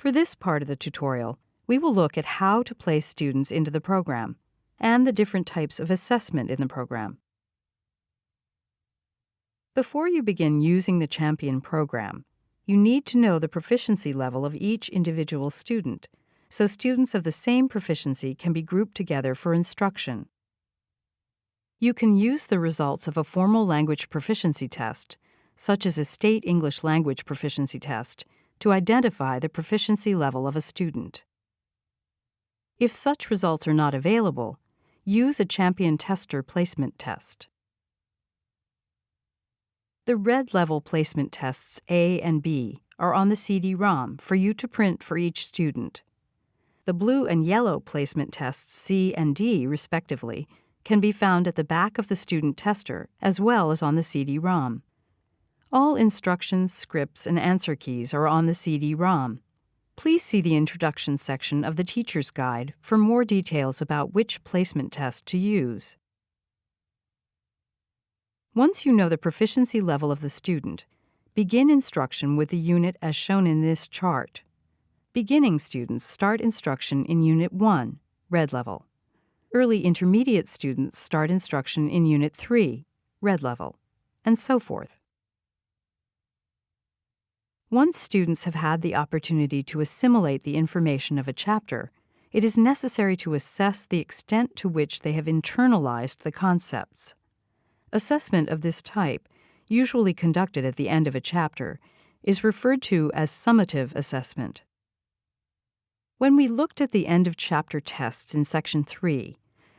For this part of the tutorial, we will look at how to place students into the program and the different types of assessment in the program. Before you begin using the Champion program, you need to know the proficiency level of each individual student, so students of the same proficiency can be grouped together for instruction. You can use the results of a formal language proficiency test, such as a state English language proficiency test, to identify the proficiency level of a student. If such results are not available, use a Champion Tester placement test. The red level placement tests A and B are on the CD-ROM for you to print for each student. The blue and yellow placement tests C and D, respectively, can be found at the back of the student tester as well as on the CD-ROM. All instructions, scripts, and answer keys are on the CD-ROM. Please see the introduction section of the Teacher's Guide for more details about which placement test to use. Once you know the proficiency level of the student, begin instruction with the unit as shown in this chart. Beginning students start instruction in Unit 1, red level. Early intermediate students start instruction in Unit 3, red level, and so forth. Once students have had the opportunity to assimilate the information of a chapter, it is necessary to assess the extent to which they have internalized the concepts. Assessment of this type, usually conducted at the end of a chapter, is referred to as Summative Assessment. When we looked at the end-of-chapter tests in Section 3,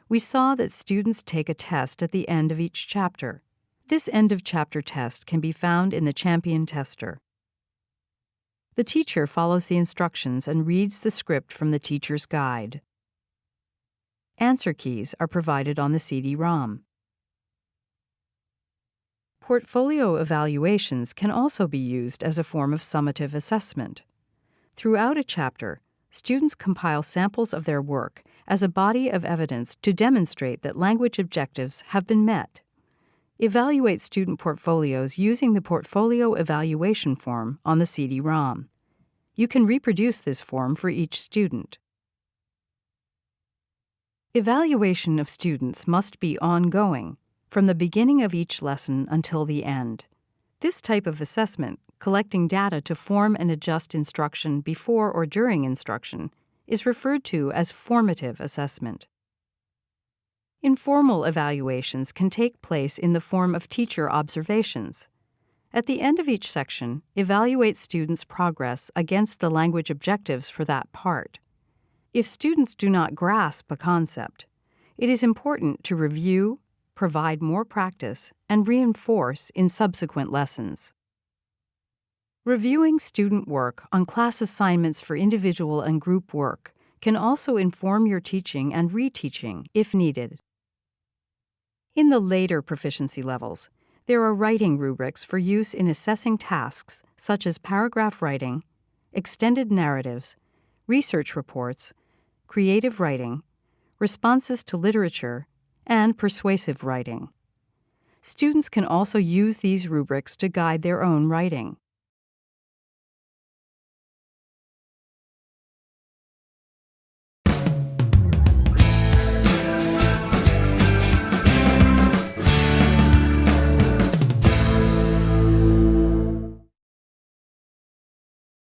we saw that students take a test at the end of each chapter. This end-of-chapter test can be found in the Champion Tester. The teacher follows the instructions and reads the script from the Teacher's Guide. Answer keys are provided on the CD-ROM. Portfolio evaluations can also be used as a form of summative assessment. Throughout a chapter, students compile samples of their work as a body of evidence to demonstrate that language objectives have been met. Evaluate student portfolios using the Portfolio Evaluation form on the CD-ROM. You can reproduce this form for each student. Evaluation of students must be ongoing, from the beginning of each lesson until the end. This type of assessment, collecting data to form and adjust instruction before or during instruction, is referred to as formative assessment. Informal evaluations can take place in the form of teacher observations. At the end of each section, evaluate students' progress against the language objectives for that part. If students do not grasp a concept, it is important to review, provide more practice, and reinforce in subsequent lessons. Reviewing student work on class assignments for individual and group work can also inform your teaching and reteaching if needed. In the later proficiency levels, there are writing rubrics for use in assessing tasks such as paragraph writing, extended narratives, research reports, creative writing, responses to literature, and persuasive writing. Students can also use these rubrics to guide their own writing.